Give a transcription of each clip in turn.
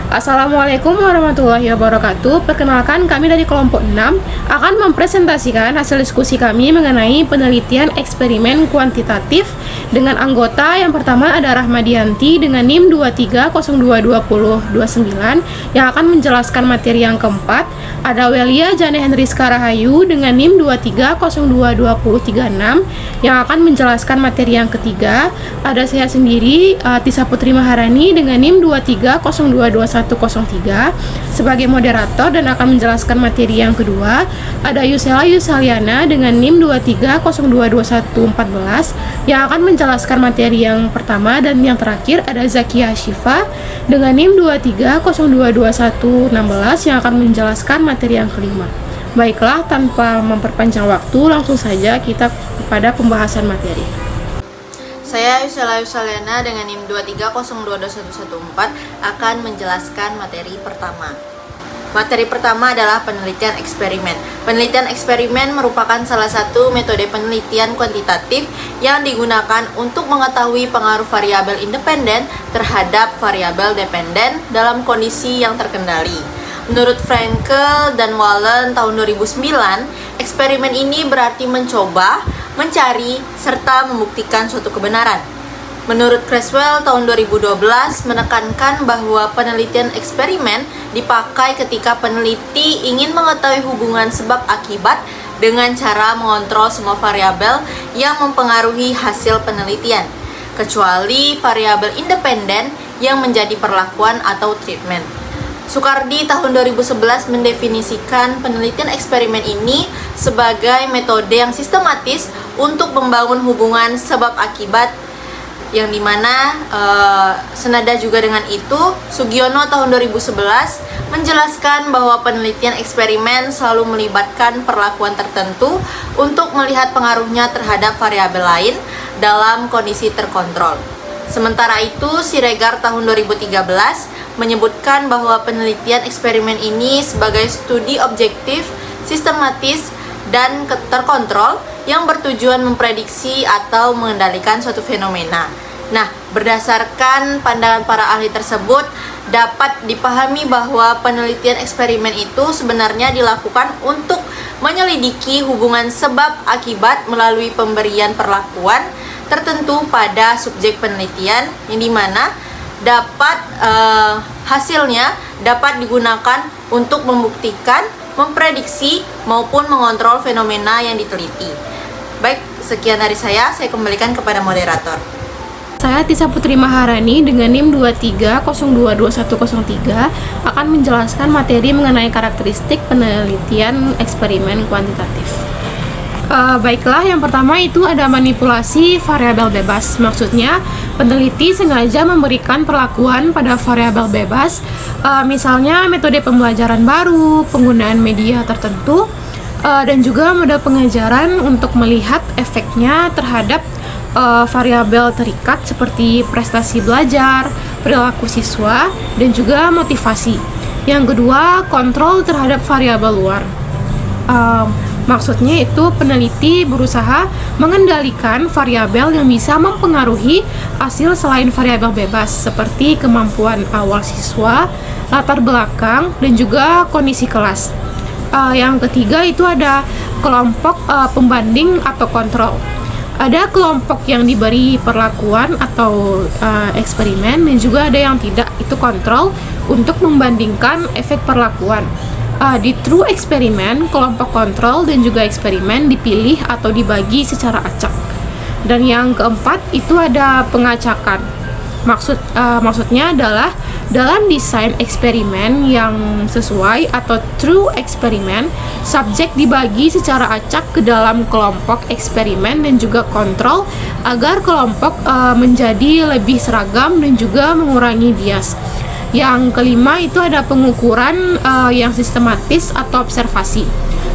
Assalamualaikum warahmatullahi wabarakatuh. Perkenalkan, kami dari kelompok 6 akan mempresentasikan hasil diskusi kami mengenai penelitian eksperimen kuantitatif dengan anggota yang pertama ada Rahmadianti dengan NIM 23022029 yang akan menjelaskan materi yang keempat. Ada Welia Jane Henriska Rahayu dengan NIM 23022036 yang akan menjelaskan materi yang ketiga. Ada saya sendiri, Tisa Putri Maharani dengan NIM 23022103 sebagai moderator dan akan menjelaskan materi yang kedua. Ada Yusela Yusaliana dengan NIM 23022114 yang akan menjelaskan materi yang pertama, dan yang terakhir ada Zakia Syifa dengan NIM 23022116 yang akan menjelaskan materi yang kelima. Baiklah, tanpa memperpanjang waktu, langsung saja kita kepada pembahasan materi. Saya Yusela Yusaliana dengan NIM 23022114 akan menjelaskan materi pertama. Materi pertama adalah penelitian eksperimen. Penelitian eksperimen merupakan salah satu metode penelitian kuantitatif yang digunakan untuk mengetahui pengaruh variabel independen terhadap variabel dependen dalam kondisi yang terkendali. Menurut Frankel dan Wallen tahun 2009, eksperimen ini berarti mencoba, mencari, serta membuktikan suatu kebenaran. Menurut Creswell tahun 2012 menekankan bahwa penelitian eksperimen dipakai ketika peneliti ingin mengetahui hubungan sebab akibat dengan cara mengontrol semua variabel yang mempengaruhi hasil penelitian, kecuali variabel independen yang menjadi perlakuan atau treatment. Sukardi tahun 2011 mendefinisikan penelitian eksperimen ini sebagai metode yang sistematis untuk membangun hubungan sebab akibat, yang dimana senada juga dengan itu Sugiono tahun 2011 menjelaskan bahwa penelitian eksperimen selalu melibatkan perlakuan tertentu untuk melihat pengaruhnya terhadap variabel lain dalam kondisi terkontrol. Sementara itu Siregar tahun 2013 menyebutkan bahwa penelitian eksperimen ini sebagai studi objektif, sistematis, dan terkontrol yang bertujuan memprediksi atau mengendalikan suatu fenomena. Nah, berdasarkan pandangan para ahli tersebut, dapat dipahami bahwa penelitian eksperimen itu sebenarnya dilakukan untuk menyelidiki hubungan sebab akibat melalui pemberian perlakuan tertentu pada subjek penelitian, yang dimana dapat hasilnya dapat digunakan untuk membuktikan, memprediksi, maupun mengontrol fenomena yang diteliti. Baik, sekian dari saya kembalikan kepada moderator. Saya Tisa Putri Maharani dengan NIM 23022103 akan menjelaskan materi mengenai karakteristik penelitian eksperimen kuantitatif. Baiklah, yang pertama itu ada manipulasi variabel bebas. Maksudnya, peneliti sengaja memberikan perlakuan pada variabel bebas, misalnya metode pembelajaran baru, penggunaan media tertentu, dan juga model pengajaran untuk melihat efeknya terhadap variabel terikat seperti prestasi belajar, perilaku siswa, dan juga motivasi. Yang kedua, kontrol terhadap variabel luar. Maksudnya itu peneliti berusaha mengendalikan variabel yang bisa mempengaruhi hasil selain variabel bebas seperti kemampuan awal siswa, latar belakang, dan juga kondisi kelas. Yang ketiga itu ada kelompok pembanding atau kontrol. Ada kelompok yang diberi perlakuan atau eksperimen, dan juga ada yang tidak, itu kontrol untuk membandingkan efek perlakuan. Di true eksperimen, kelompok kontrol dan juga eksperimen dipilih atau dibagi secara acak. Dan yang keempat itu ada pengacakan. Maksudnya adalah dalam desain eksperimen yang sesuai atau true eksperimen, subjek dibagi secara acak ke dalam kelompok eksperimen dan juga kontrol agar kelompok menjadi lebih seragam dan juga mengurangi bias. Yang kelima itu ada pengukuran yang sistematis atau observasi.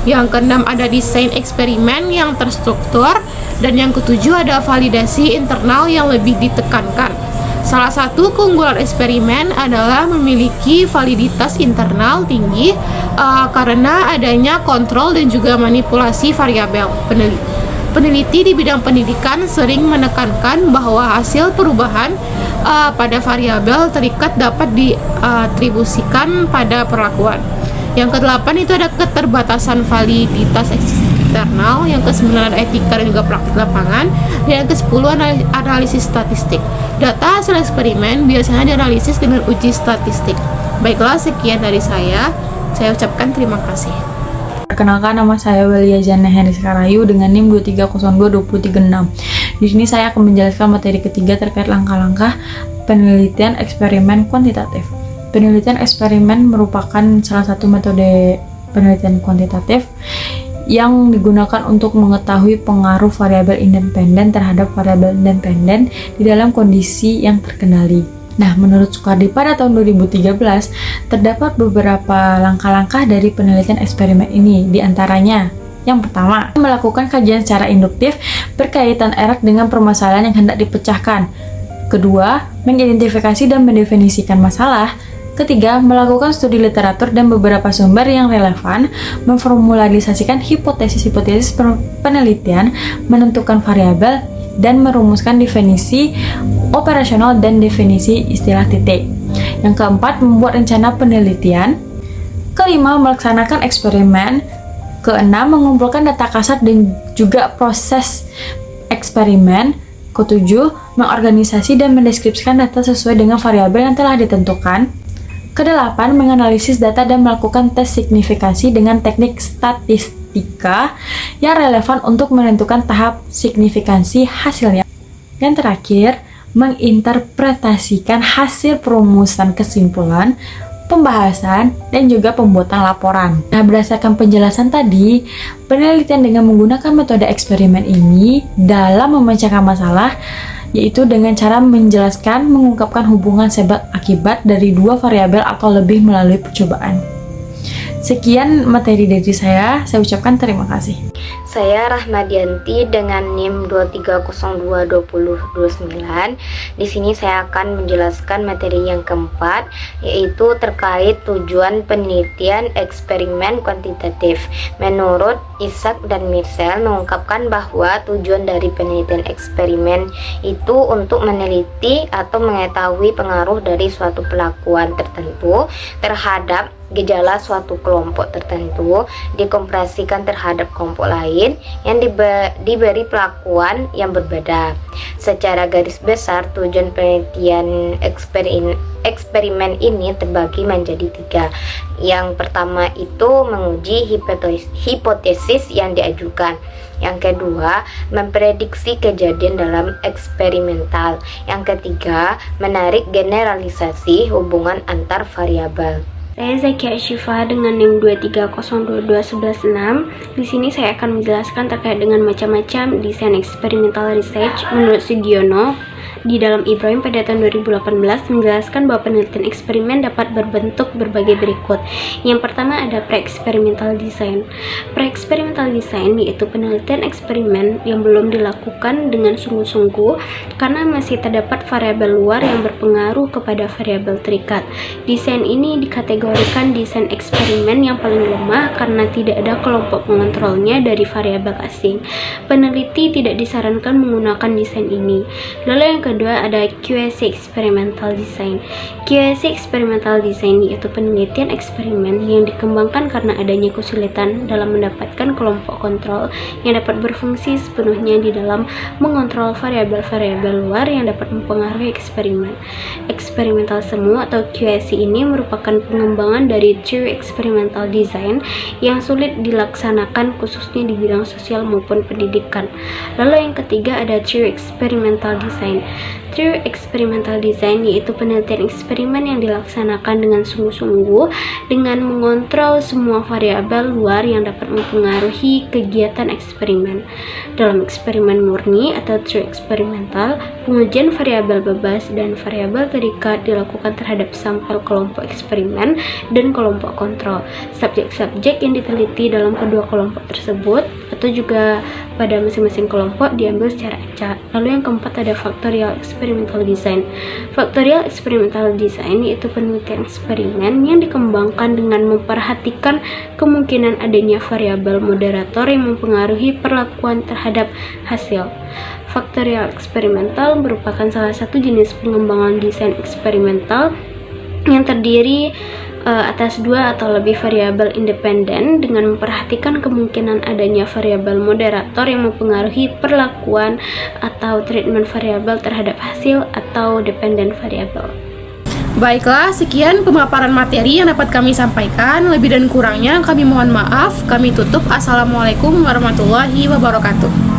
Yang keenam ada desain eksperimen yang terstruktur, dan yang ketujuh ada validasi internal yang lebih ditekankan. Salah satu keunggulan eksperimen adalah memiliki validitas internal tinggi karena adanya kontrol dan juga manipulasi variabel. Peneliti di bidang pendidikan sering menekankan bahwa hasil perubahan pada variabel terikat dapat diatribusikan pada perlakuan. Yang ke-8 itu ada keterbatasan validitas eksternal. Yang ke-9 ada etika dan juga praktik lapangan. Dan yang ke-10 analisis statistik. Data hasil eksperimen biasanya dianalisis dengan uji statistik. Baiklah, sekian dari saya. Saya ucapkan terima kasih. Perkenalkan, nama saya Welia Jana Henriska Rayu dengan NIM 23022036. Di sini saya akan menjelaskan materi ketiga terkait langkah-langkah penelitian eksperimen kuantitatif. Penelitian eksperimen merupakan salah satu metode penelitian kuantitatif yang digunakan untuk mengetahui pengaruh variabel independen terhadap variabel dependen di dalam kondisi yang terkendali. Nah, menurut Sukardi pada tahun 2013, terdapat beberapa langkah-langkah dari penelitian eksperimen ini. Di antaranya, yang pertama, melakukan kajian secara induktif berkaitan erat dengan permasalahan yang hendak dipecahkan. Kedua, mengidentifikasi dan mendefinisikan masalah. Ketiga, melakukan studi literatur dan beberapa sumber yang relevan, memformulasikan hipotesis-hipotesis penelitian, menentukan variabel, dan merumuskan definisi operasional dan definisi istilah titik. Yang keempat, membuat rencana penelitian. Kelima, melaksanakan eksperimen. Keenam, mengumpulkan data kasar dan juga proses eksperimen. Ketujuh, mengorganisasi dan mendeskripsikan data sesuai dengan variabel yang telah ditentukan. Kedelapan, menganalisis data dan melakukan tes signifikansi dengan teknik statistika yang relevan untuk menentukan tahap signifikansi hasilnya. Yang terakhir, menginterpretasikan hasil perumusan kesimpulan, pembahasan, dan juga pembuatan laporan. Nah, berdasarkan penjelasan tadi, penelitian dengan menggunakan metode eksperimen ini dalam memecahkan masalah, yaitu dengan cara menjelaskan, mengungkapkan hubungan sebab akibat dari dua variabel atau lebih melalui percobaan. Sekian materi dari saya ucapkan terima kasih. Saya Rahmadianti dengan NIM 23022029. Di sini saya akan menjelaskan materi yang keempat, yaitu terkait tujuan penelitian eksperimen kuantitatif. Menurut Isaac dan Michel mengungkapkan bahwa tujuan dari penelitian eksperimen itu untuk meneliti atau mengetahui pengaruh dari suatu perlakuan tertentu terhadap gejala suatu kelompok tertentu dikomparasikan terhadap kelompok lain yang diberi perlakuan yang berbeda. Secara garis besar, tujuan penelitian eksperimen ini terbagi menjadi tiga. Yang pertama itu menguji hipotesis yang diajukan. Yang kedua, memprediksi kejadian dalam eksperimental. Yang ketiga, menarik generalisasi hubungan antar variabel. Saya Zakia Syifa dengan NIM 23022116. Di sini saya akan menjelaskan terkait dengan macam-macam desain eksperimental research menurut Sugiono. Di dalam Ibrahim pada tahun 2018 menjelaskan bahwa penelitian eksperimen dapat berbentuk berbagai berikut. Yang pertama ada pre-experimental design. Pre-experimental design yaitu penelitian eksperimen yang belum dilakukan dengan sungguh-sungguh karena masih terdapat variabel luar yang berpengaruh kepada variabel terikat. Desain ini dikategorikan desain eksperimen yang paling lemah karena tidak ada kelompok pengontrolnya dari variabel asing. Peneliti tidak disarankan menggunakan desain ini. Lalu yang kedua ada QAC Experimental Design. QAC Experimental Design yaitu penelitian eksperimen yang dikembangkan karena adanya kesulitan dalam mendapatkan kelompok kontrol yang dapat berfungsi sepenuhnya di dalam mengontrol variabel-variabel luar yang dapat mempengaruhi eksperimen. Experimental semu atau QAC ini merupakan pengembangan dari True Experimental Design yang sulit dilaksanakan khususnya di bidang sosial maupun pendidikan. Lalu yang ketiga ada True Experimental Design. True Experimental Design yaitu penelitian eksperimen yang dilaksanakan dengan sungguh-sungguh dengan mengontrol semua variabel luar yang dapat mempengaruhi kegiatan eksperimen. Dalam eksperimen murni atau True Experimental, pengujian variabel bebas dan variabel terikat dilakukan terhadap sampel kelompok eksperimen dan kelompok kontrol. Subjek-subjek yang diteliti dalam kedua kelompok tersebut atau juga pada masing-masing kelompok diambil secara acak. Lalu yang keempat ada factorial experiment. Experimental Design. Factorial Experimental Design yaitu penelitian eksperimen yang dikembangkan dengan memperhatikan kemungkinan adanya variabel moderator yang mempengaruhi perlakuan terhadap hasil. Factorial Experimental merupakan salah satu jenis pengembangan desain eksperimental yang terdiri atas dua atau lebih variabel independen dengan memperhatikan kemungkinan adanya variabel moderator yang mempengaruhi perlakuan atau treatment variabel terhadap hasil atau dependent variable. Baiklah, sekian pemaparan materi yang dapat kami sampaikan. Lebih dan kurangnya kami mohon maaf. Kami tutup. Assalamualaikum warahmatullahi wabarakatuh.